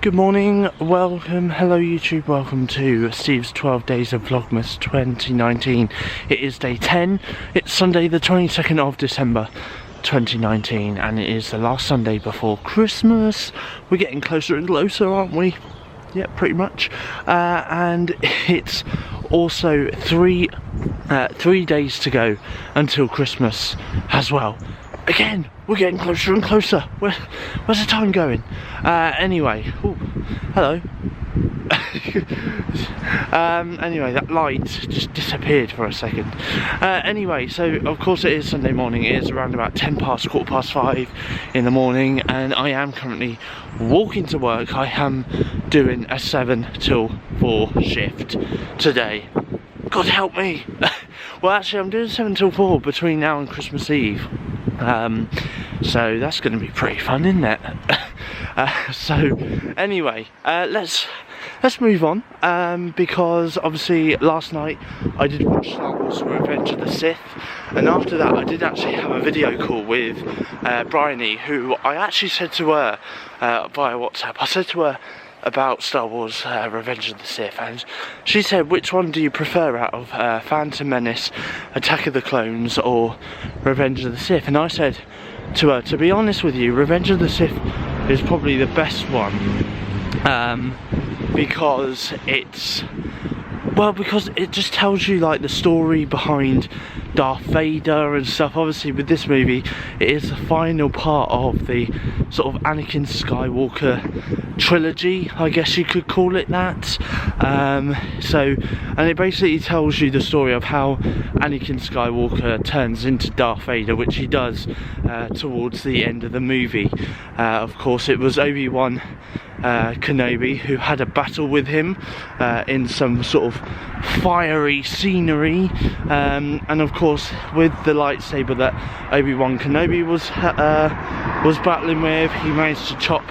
Good morning, welcome, hello YouTube, welcome to Steve's 12 Days of Vlogmas 2019. It is day 10, it's Sunday the 22nd of December 2019 and it is the last Sunday before Christmas. We're getting closer and closer, aren't we? Yeah, pretty much. And it's also three days to go until Christmas as well. Again, we're getting closer and closer. Where's the time going? Anyway, ooh, hello. Anyway, that light just disappeared for a second. Anyway, so of course it is Sunday morning. It is around about 5:10 in the morning, and I am currently walking to work. I am doing a 7 till 4 shift today. God help me. Well, actually, I'm doing 7 till 4 between now and Christmas Eve. So that's going to be pretty fun, isn't it? So anyway, let's move on, because obviously last night I did watch Star Wars Revenge of the Sith, and after that I did actually have a video call with Bryony, who I actually said to her via WhatsApp. I said to her about Star Wars Revenge of the Sith, and she said, which one do you prefer out of Phantom Menace, Attack of the Clones or Revenge of the Sith? And I said to her, to be honest with you, Revenge of the Sith is probably the best one, because because it just tells you like the story behind Darth Vader and stuff. Obviously with this movie it is the final part of the sort of Anakin Skywalker trilogy, I guess you could call it that. And it basically tells you the story of how Anakin Skywalker turns into Darth Vader, which he does towards the end of the movie. Of course it was Obi-Wan Kenobi who had a battle with him in some sort of fiery scenery, and of course with the lightsaber that Obi-Wan Kenobi was battling with, he managed to chop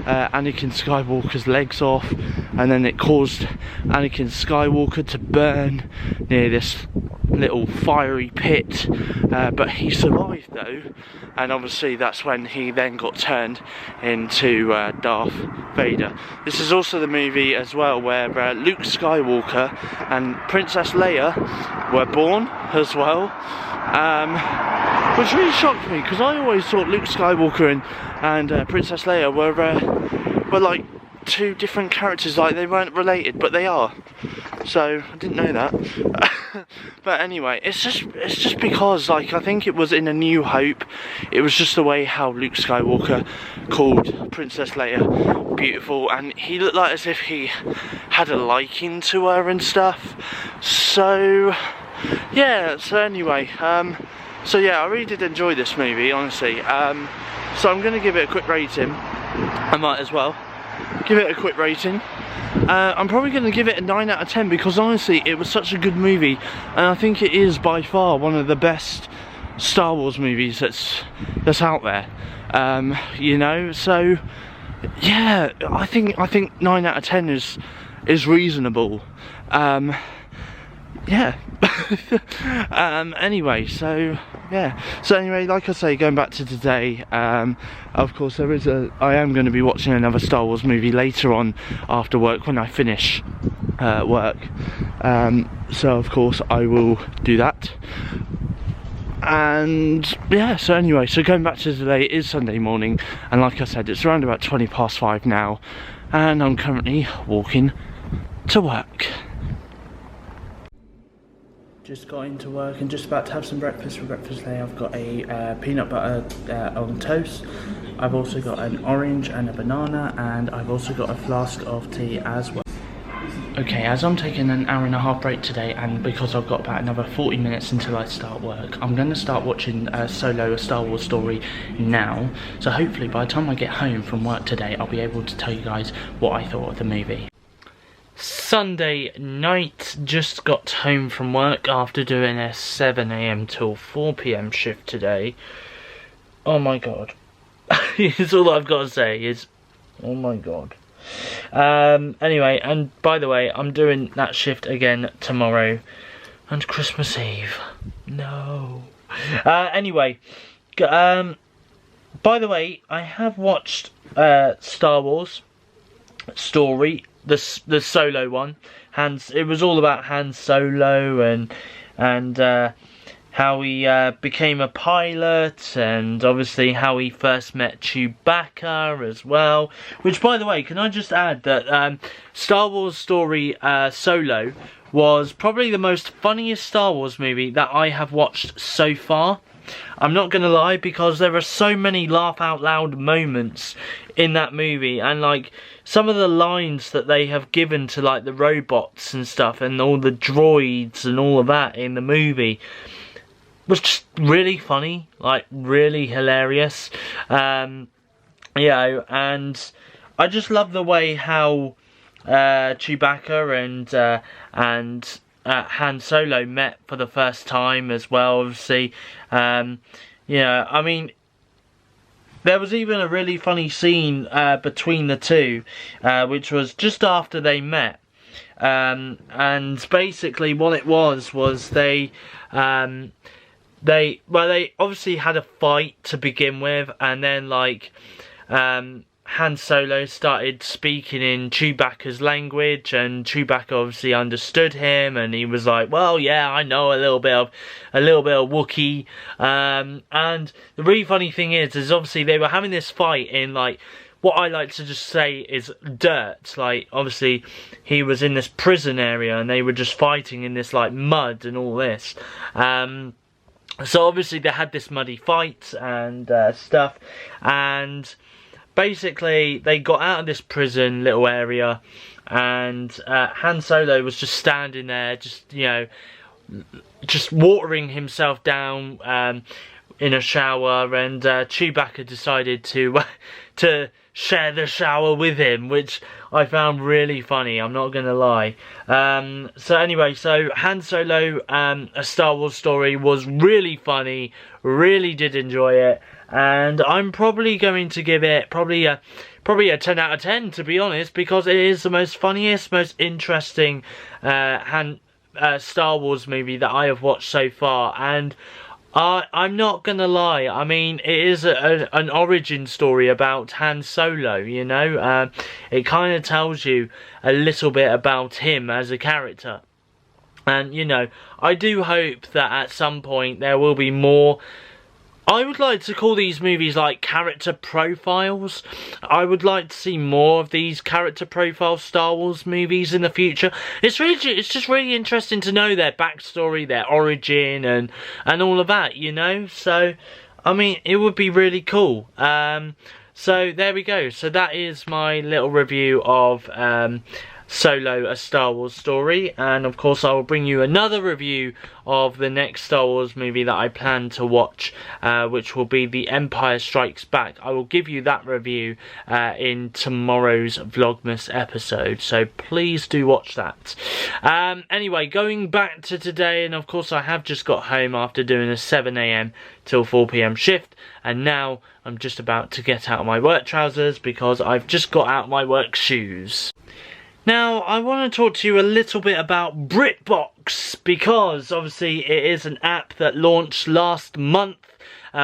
Anakin Skywalker's legs off, and then it caused Anakin Skywalker to burn near this little fiery pit, but he survived though, and obviously that's when he then got turned into Darth Vader. This is also the movie as well where Luke Skywalker and Princess Leia were born as well, which really shocked me, because I always thought Luke Skywalker and Princess Leia were like two different characters, like they weren't related, but they are. So I didn't know that. But anyway, it's just because, like, I think it was in A New Hope, it was just the way how Luke Skywalker called Princess Leia beautiful, and he looked like as if he had a liking to her and stuff. So yeah, so anyway, so yeah, I really did enjoy this movie, honestly. So I'm going to give it a quick rating. I might as well give it a quick rating. I'm probably going to give it a 9 out of 10, because honestly it was such a good movie, and I think it is by far one of the best Star Wars movies that's out there. You know, so yeah, I think 9 out of 10 is reasonable. Yeah. Anyway, so yeah, so anyway, like I say, going back to today, of course I am going to be watching another Star Wars movie later on after work when I finish work, so of course I will do that. And yeah, so anyway, so going back to today, it is Sunday morning, and like I said, it's around about 5:20 now, and I'm currently walking to work. Just got into work and just about to have some breakfast. For breakfast today I've got a peanut butter on toast. I've also got an orange and a banana, and I've also got a flask of tea as well. Okay, as I'm taking an hour-and-a-half break today, and because I've got about another 40 minutes until I start work, I'm going to start watching Solo: A Star Wars Story now. So hopefully by the time I get home from work today, I'll be able to tell you guys what I thought of the movie. Sunday night, just got home from work after doing a 7 AM till 4 PM shift today. Oh my god. It's all I've got to say is, oh my god. Anyway, and by the way, I'm doing that shift again tomorrow and Christmas Eve. No. Anyway, by the way, I have watched Star Wars story, the Solo one. It was all about Han Solo and how he became a pilot, and obviously how he first met Chewbacca as well. Which, by the way, can I just add that Star Wars story Solo was probably the most funniest Star Wars movie that I have watched so far. I'm not gonna lie, because there are so many laugh out loud moments in that movie, and like some of the lines that they have given to like the robots and stuff and all the droids and all of that in the movie was just really funny, like really hilarious. You know, and I just love the way how Chewbacca and Han Solo met for the first time as well, obviously. You know, I mean, there was even a really funny scene between the two, which was just after they met. And basically what it was they obviously had a fight to begin with, and then like Han Solo started speaking in Chewbacca's language, and Chewbacca obviously understood him, and he was like, well, yeah, I know a little bit of Wookiee. And the really funny thing is obviously they were having this fight in like what I like to just say is dirt. Like, obviously he was in this prison area and they were just fighting in this like mud and all this. So obviously they had this muddy fight and stuff, and basically they got out of this prison little area, and Han Solo was just standing there, just, you know, just watering himself down in a shower, and Chewbacca decided to share the shower with him, which I found really funny, I'm not gonna lie. So anyway, so Han Solo, A Star Wars Story was really funny, really did enjoy it, and I'm probably going to give it probably a 10 out of 10, to be honest, because it is the most funniest, most interesting Star Wars movie that I have watched so far. And I'm not gonna lie, I mean, it is an origin story about Han Solo, you know. It kind of tells you a little bit about him as a character. And, you know, I do hope that at some point there will be more. I would like to call these movies like character profiles. I would like to see more of these character profile Star Wars movies in the future. It's just really interesting to know their backstory, their origin, and all of that, you know. So, I mean, it would be really cool. So there we go. So that is my little review of Solo, A Star Wars Story, and of course I will bring you another review of the next Star Wars movie that I plan to watch, which will be The Empire Strikes Back. I will give you that review in tomorrow's Vlogmas episode, so please do watch that. Anyway, going back to today, and of course I have just got home after doing a 7 AM till 4 PM shift, and now I'm just about to get out of my work trousers because I've just got out my work shoes. Now, I want to talk to you a little bit about BRITBOX, because obviously it is an app that launched last month,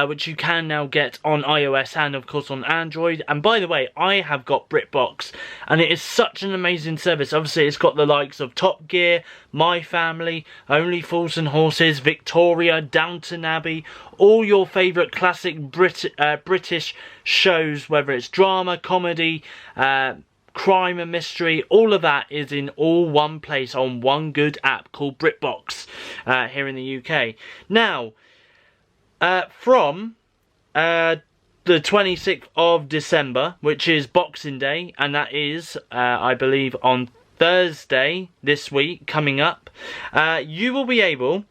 which you can now get on iOS and of course on Android. And by the way, I have got BRITBOX, and it is such an amazing service. Obviously it's got the likes of Top Gear, My Family, Only Fools and Horses, Victoria, Downton Abbey, all your favourite classic British shows, whether it's drama, comedy, crime and mystery, all of that is in all one place on one good app called BRITBOX here in the UK. Now, from the 26th of December, which is Boxing Day, and that is, I believe, on Thursday this week coming up, you will be able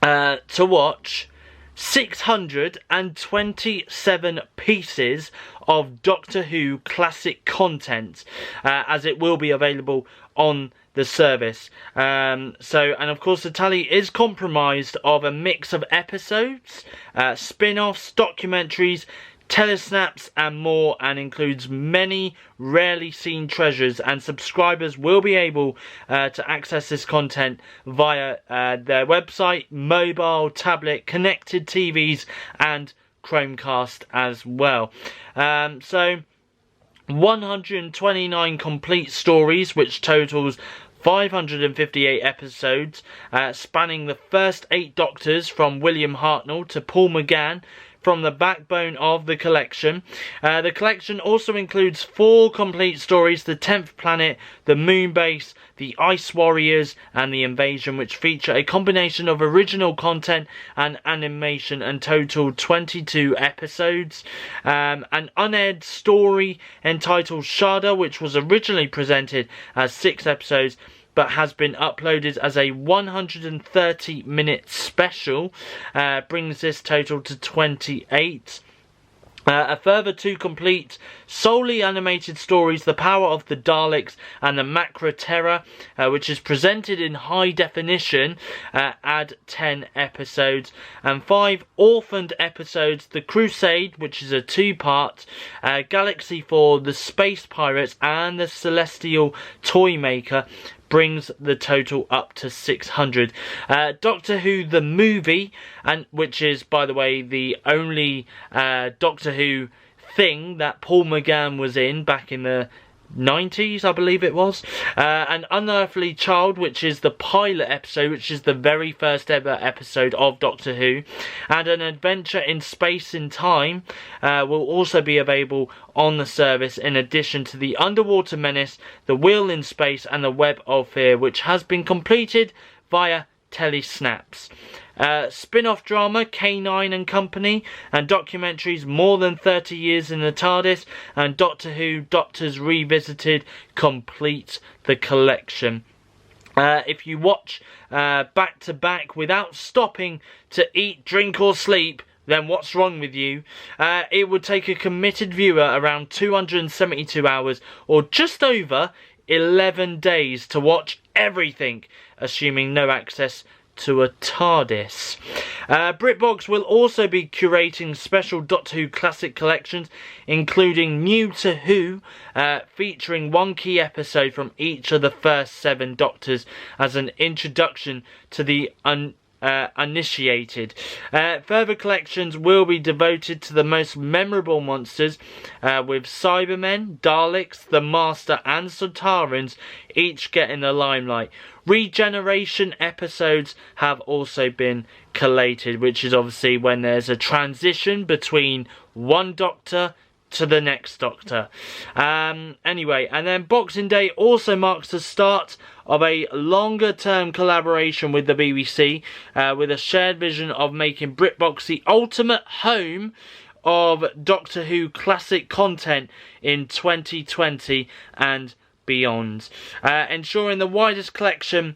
to watch 627 pieces of Doctor Who classic content, as it will be available on the service. And of course the tally is comprised of a mix of episodes, spin-offs, documentaries, telesnaps and more, and includes many rarely seen treasures, and subscribers will be able to access this content via their website, mobile, tablet, connected TVs and Chromecast as well. So 129 complete stories, which totals 558 episodes, spanning the first 8 Doctors from William Hartnell to Paul McGann, from the backbone of the collection. The collection also includes 4 complete stories: The 10th Planet, The Moon Base, The Ice Warriors, and The Invasion, which feature a combination of original content and animation, and total 22 episodes. An unaired story entitled Shada, which was originally presented as 6 episodes, but has been uploaded as a 130-minute special, brings this total to 28. A further 2 complete, solely animated stories, The Power of the Daleks and the Macra Terror, which is presented in high definition, add 10 episodes. And 5 orphaned episodes, The Crusade, which is a 2-part, Galaxy 4, The Space Pirates, and The Celestial Toymaker, brings the total up to 600. Doctor Who the movie, and which is, by the way, the only Doctor Who thing that Paul McGann was in back in the 90s, I believe it was. An Unearthly Child, which is the pilot episode, which is the very first ever episode of Doctor Who, and An Adventure in Space and Time will also be available on the service, in addition to The Underwater Menace, The Wheel in Space, and The Web of Fear, which has been completed via telesnaps. Spin-off drama K9 and Company, and documentaries More Than 30 Years in the TARDIS and Doctor Who Doctors Revisited complete the collection. If you watch back to back without stopping to eat, drink or sleep, then what's wrong with you? It would take a committed viewer around 272 hours or just over 11 days to watch everything, assuming no access to a TARDIS. BritBox will also be curating special Doctor Who classic collections, including New to Who, featuring 1 key episode from each of the first 7 Doctors as an introduction to the uninitiated. Further collections will be devoted to the most memorable monsters, with Cybermen, Daleks, the Master and Sontarans each getting the limelight. Regeneration episodes have also been collated, which is obviously when there's a transition between one Doctor to the next Doctor. Anyway, and then Boxing Day also marks the start of a longer term collaboration with the BBC, with a shared vision of making BritBox the ultimate home of Doctor Who classic content in 2020 and beyond, ensuring the widest collection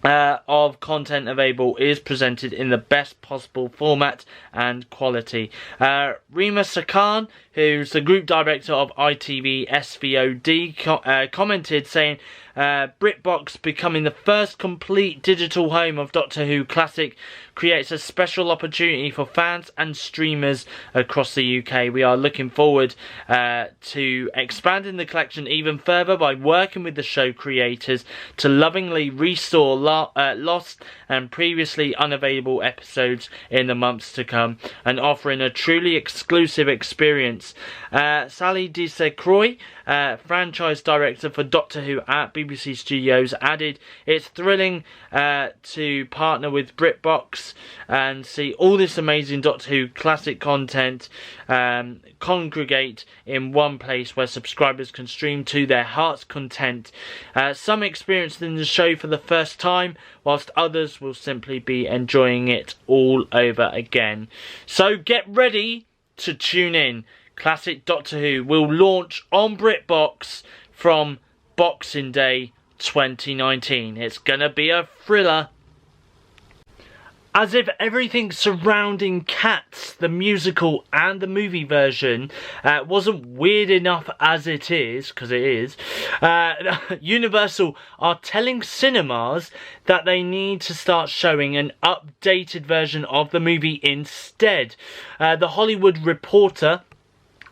of content available is presented in the best possible format and quality. Rima Sakhan, who's the group director of ITV SVOD, commented saying, BritBox becoming the first complete digital home of Doctor Who classic creates a special opportunity for fans and streamers across the UK. We are looking forward to expanding the collection even further by working with the show creators to lovingly restore lost and previously unavailable episodes in the months to come, and offering a truly exclusive experience. Sally Desecroix, franchise director for Doctor Who at BBC Studios, added, "It's thrilling to partner with BritBox and see all this amazing Doctor Who classic content congregate in one place where subscribers can stream to their heart's content. Some experiencing the show for the first time, whilst others will simply be enjoying it all over again. So get ready to tune in. Classic Doctor Who will launch on BritBox from Boxing Day 2019. It's gonna be a thriller." As if everything surrounding Cats, the musical and the movie version, wasn't weird enough as it is, because it is, Universal are telling cinemas that they need to start showing an updated version of the movie instead. The Hollywood Reporter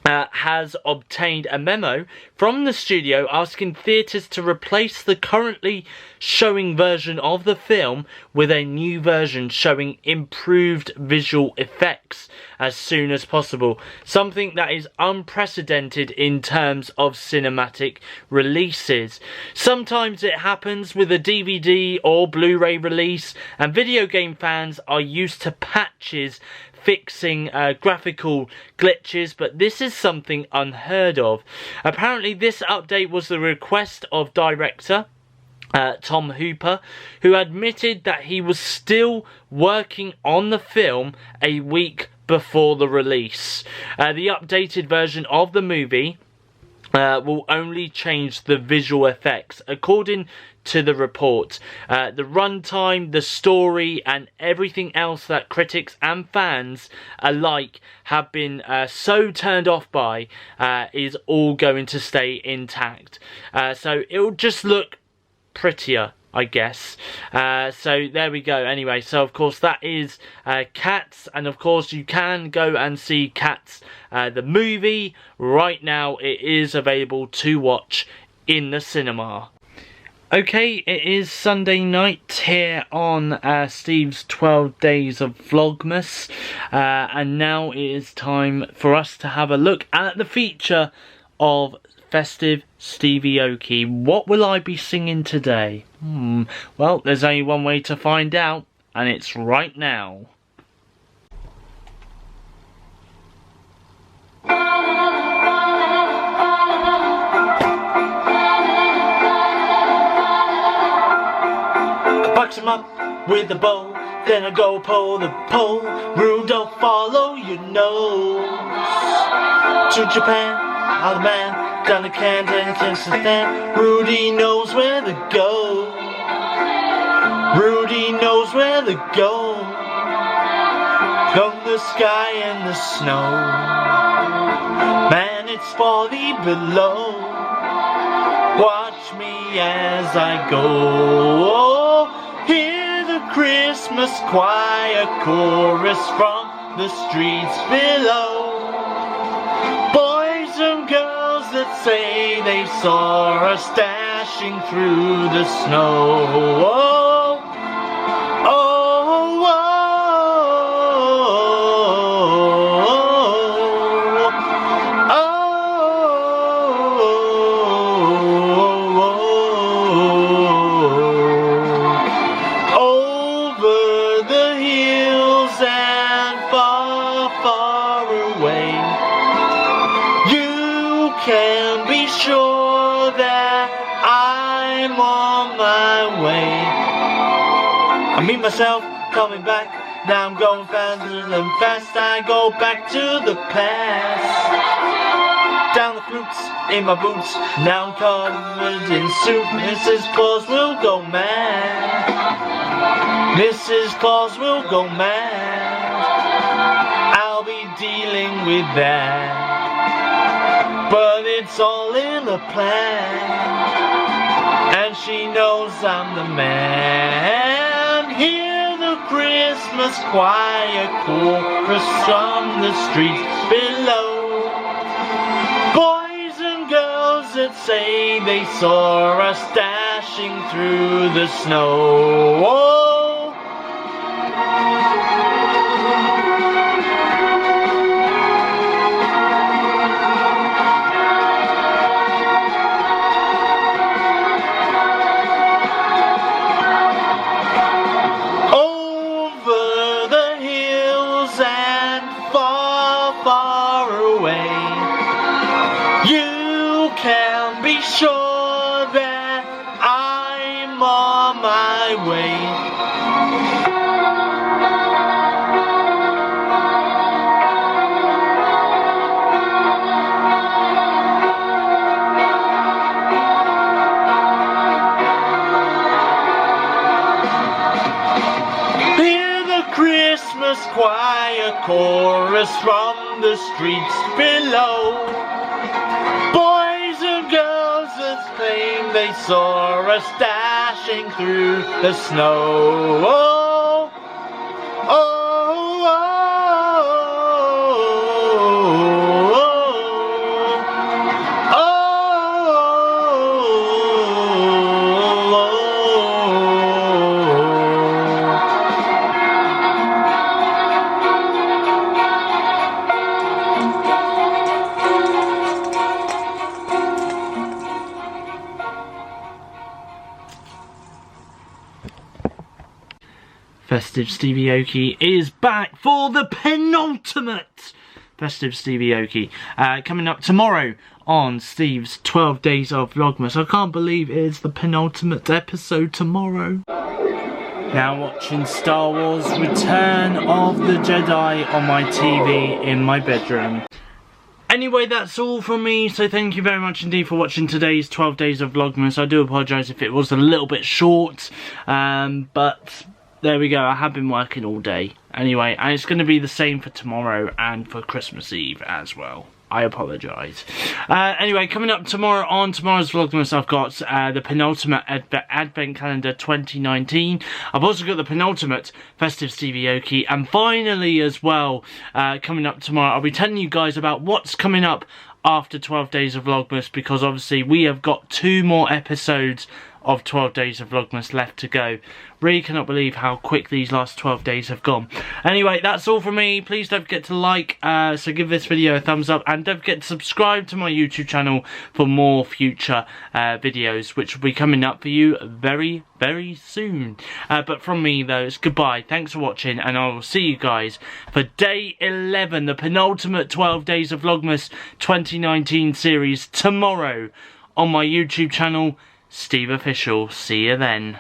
has obtained a memo from the studio asking theatres to replace the currently showing version of the film with a new version showing improved visual effects as soon as possible. Something that is unprecedented in terms of cinematic releases. Sometimes it happens with a DVD or Blu-ray release, and video game fans are used to patches fixing graphical glitches, but this is something unheard of. Apparently this update was the request of director Tom Hooper, who admitted that he was still working on the film a week before the release. The updated version of the movie will only change the visual effects, according to the report. The runtime, the story, and everything else that critics and fans alike have been so turned off by is all going to stay intact. So it'll just look prettier, I guess. So there we go. Anyway, so of course that is Cats, and of course you can go and see Cats the movie right now. It is available to watch in the cinema. Okay, it is Sunday night here on Steve's 12 Days of Vlogmas, and now it is time for us to have a look at the feature of Festive SteveOffcial. What will I be singing today? Well, there's only one way to find out, and it's right now. Box him up with a bow, then I go pull the pole. Rudolph, follow your nose. To Japan, all the man, down the Canton, to stand. Rudy knows where to go. Rudy knows where to go. From the sky and the snow, man, it's foggy below. Watch me as I go. Hear the Christmas choir chorus from the streets below. Boys and girls that say they saw us dashing through the snow. Oh, oh, can be sure that I'm on my way. I meet myself coming back. Now I'm going faster than fast. I go back to the past. Down the flutes in my boots. Now I'm covered in soup. Mrs. Claus will go mad. Mrs. Claus will go mad. I'll be dealing with that. But it's all in the plan, and she knows I'm the man. Hear the Christmas choir chorus from the streets below. Boys and girls that say they saw us dashing through the snow. Oh, you can be sure that I'm on my way. Hear the Christmas choir chorus from the streets below. Boys and girls that claim they saw us dashing through the snow. Oh, oh, oh, Festive Stevie is back for the penultimate Festive Stevie coming up tomorrow on Steve's 12 Days of Vlogmas. I can't believe it is the penultimate episode tomorrow. Now watching Star Wars Return of the Jedi on my TV in my bedroom. Anyway, that's all from me, so thank you very much indeed for watching today's 12 Days of Vlogmas. I do apologise if it was a little bit short, but there we go, I have been working all day. Anyway, and it's going to be the same for tomorrow and for Christmas Eve as well. I apologise. Anyway, coming up tomorrow on tomorrow's Vlogmas, I've got the penultimate Advent Calendar 2019. I've also got the penultimate Festive Stevie, and finally as well, coming up tomorrow, I'll be telling you guys about what's coming up after 12 Days of Vlogmas, because obviously we have got 2 more episodes of 12 Days of Vlogmas left to go. Really cannot believe how quick these last 12 days have gone. Anyway, that's all from me. Please don't forget to like, so give this video a thumbs up, and don't forget to subscribe to my YouTube channel for more future videos, which will be coming up for you very, very soon. But from me though, it's goodbye. Thanks for watching, and I will see you guys for day 11, the penultimate 12 Days of Vlogmas 2019 series tomorrow on my YouTube channel, SteveOffcial. See you then.